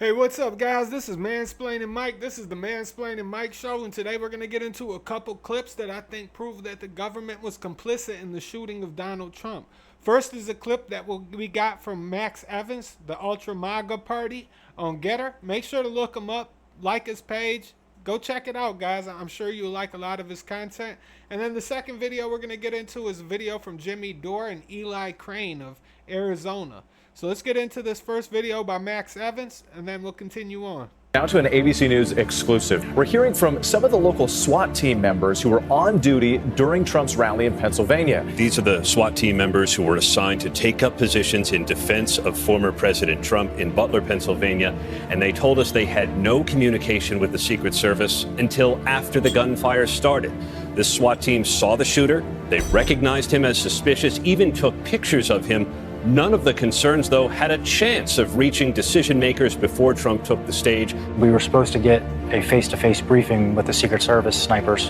Hey, what's up, guys? This is Mansplaining Mike. This is the Mansplaining Mike Show, and today we're going to get into a couple clips that I think prove that the government was complicit in the shooting of Donald Trump. First is a clip that we got from Max Evans, the Ultra MAGA party on Gettr. Make sure to look him up, like his page. Go check it out, guys. I'm sure you'll like a lot of his content. And then the second video we're going to get into is a video from JimmyDore and Eli Crane of Arizona. So let's get into this first video by Max Evans, and then we'll continue on. Now to an ABC News exclusive. We're hearing from some of the local SWAT team members who were on duty during Trump's rally in Pennsylvania. These are the SWAT team members who were assigned to take up positions in defense of former President Trump in Butler, Pennsylvania, and they told us they had no communication with the Secret Service until after the gunfire started. This SWAT team saw the shooter, they recognized him as suspicious, even took pictures of him. None of the concerns, though, had a chance of reaching decision makers before Trump took the stage. We were supposed to get a face-to-face briefing with the Secret Service snipers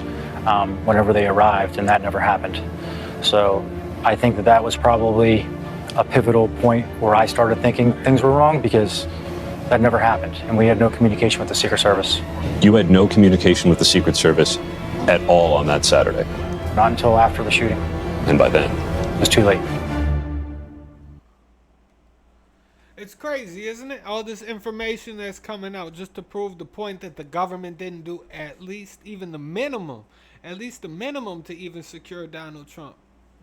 whenever they arrived, and that never happened. So I think that was probably a pivotal point where I started thinking things were wrong, because that never happened, and we had no communication with the Secret Service. You had no communication with the Secret Service at all on that Saturday? Not until after the shooting. And by then? It was too late. It's crazy, isn't it? All this information that's coming out just to prove the point that the government didn't do at least even the minimum, to even secure Donald Trump.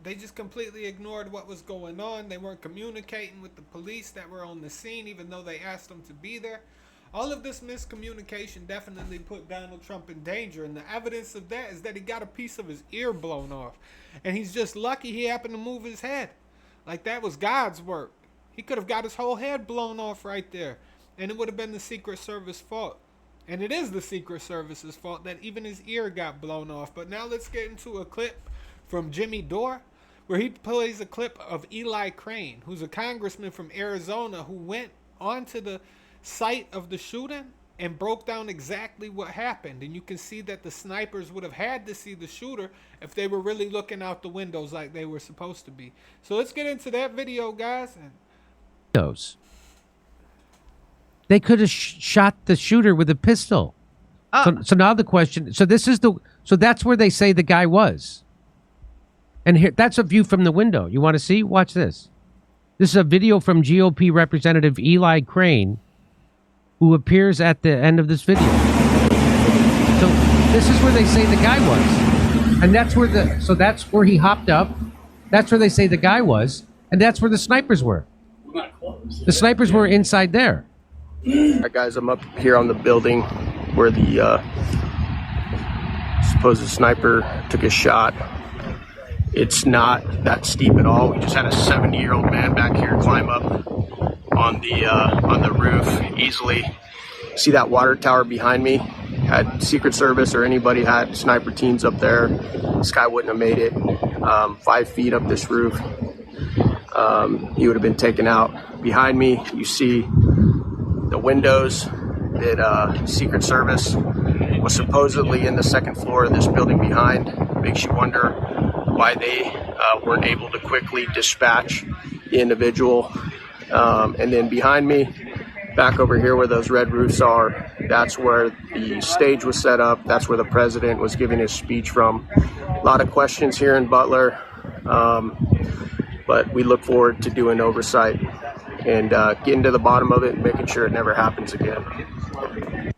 They just completely ignored what was going on. They weren't communicating with the police that were on the scene, even though they asked them to be there. All of this miscommunication definitely put Donald Trump in danger, and the evidence of that is that he got a piece of his ear blown off. And he's just lucky he happened to move his head. Like that was God's work. He could have got his whole head blown off right there, and it would have been the Secret Service fault. And it is the Secret Service's fault that even his ear got blown off. But now let's get into a clip from JimmyDore, where he plays a clip of Eli Crane, who's a congressman from Arizona who went onto the site of the shooting and broke down exactly what happened. And you can see that the snipers would have had to see the shooter if they were really looking out the windows like they were supposed to be. So let's get into that video, guys. They could have shot the shooter with a pistol. So now the question, so that's where they say the guy was. And here, that's a view from the window. You want to see? Watch this. This is a video from GOP Representative Eli Crane, who appears at the end of this video. So this is where they say the guy was. And that's where he hopped up. That's where they say the guy was. And that's where the snipers were. The snipers were inside there. All right, guys, I'm up here on the building where the supposed sniper took a shot. It's not that steep at all. We just had a 70-year-old man back here climb up on the roof easily. See that water tower behind me? Had Secret Service or anybody had sniper teams up there, this guy wouldn't have made it 5 feet up this roof. He would have been taken out. Behind me, you see the windows that Secret Service was supposedly in the second floor of this building behind. Makes you wonder why they weren't able to quickly dispatch the individual. And then behind me, back over here where those red roofs are, that's where the stage was set up. That's where the president was giving his speech from. A lot of questions here in Butler. But we look forward to doing oversight and getting to the bottom of it and making sure it never happens again.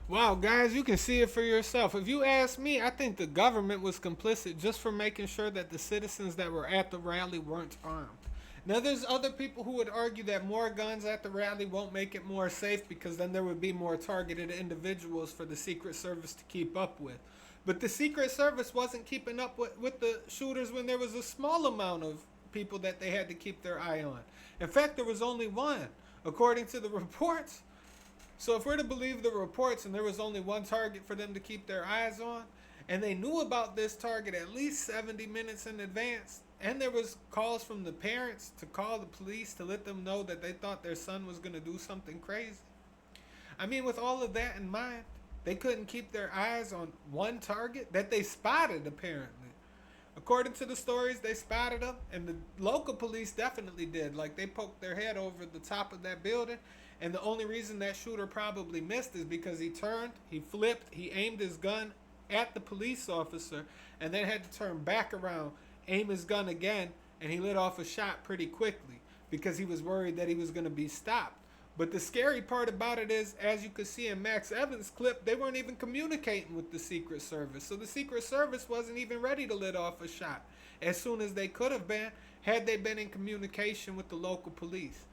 Wow, guys, you can see it for yourself. If you ask me, I think the government was complicit just for making sure that the citizens that were at the rally weren't armed. Now, there's other people who would argue that more guns at the rally won't make it more safe, because then there would be more targeted individuals for the Secret Service to keep up with. But the Secret Service wasn't keeping up with the shooters when there was a small amount of people that they had to keep their eye on. In fact, there was only one, according to the reports. So if we're to believe the reports, and there was only one target for them to keep their eyes on, and they knew about this target at least 70 minutes in advance, and there was calls from the parents to call the police to let them know that they thought their son was going to do something crazy. I mean, with all of that in mind, they couldn't keep their eyes on one target that they spotted, apparently. According to the stories, they spotted him, and the local police definitely did. Like, they poked their head over the top of that building, and the only reason that shooter probably missed is because he turned, he flipped, he aimed his gun at the police officer, and then had to turn back around, aim his gun again, and he let off a shot pretty quickly because he was worried that he was going to be stopped. But the scary part about it is, as you could see in Max Evans' clip, they weren't even communicating with the Secret Service. So the Secret Service wasn't even ready to let off a shot as soon as they could have been, had they been in communication with the local police.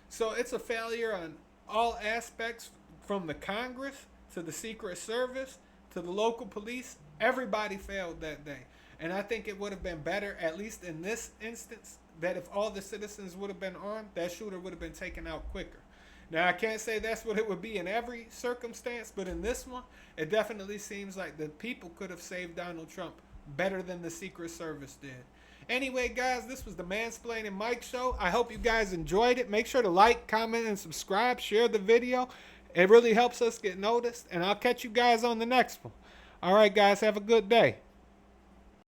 So it's a failure on all aspects, from the Congress to the Secret Service to the local police. Everybody failed that day. And I think it would have been better, at least in this instance, that if all the citizens would have been armed, that shooter would have been taken out quicker. Now, I can't say that's what it would be in every circumstance, but in this one, it definitely seems like the people could have saved Donald Trump better than the Secret Service did. Anyway, guys, this was the Mansplaining Mike Show. I hope you guys enjoyed it. Make sure to like, comment, and subscribe. Share the video. It really helps us get noticed, and I'll catch you guys on the next one. All right, guys, have a good day.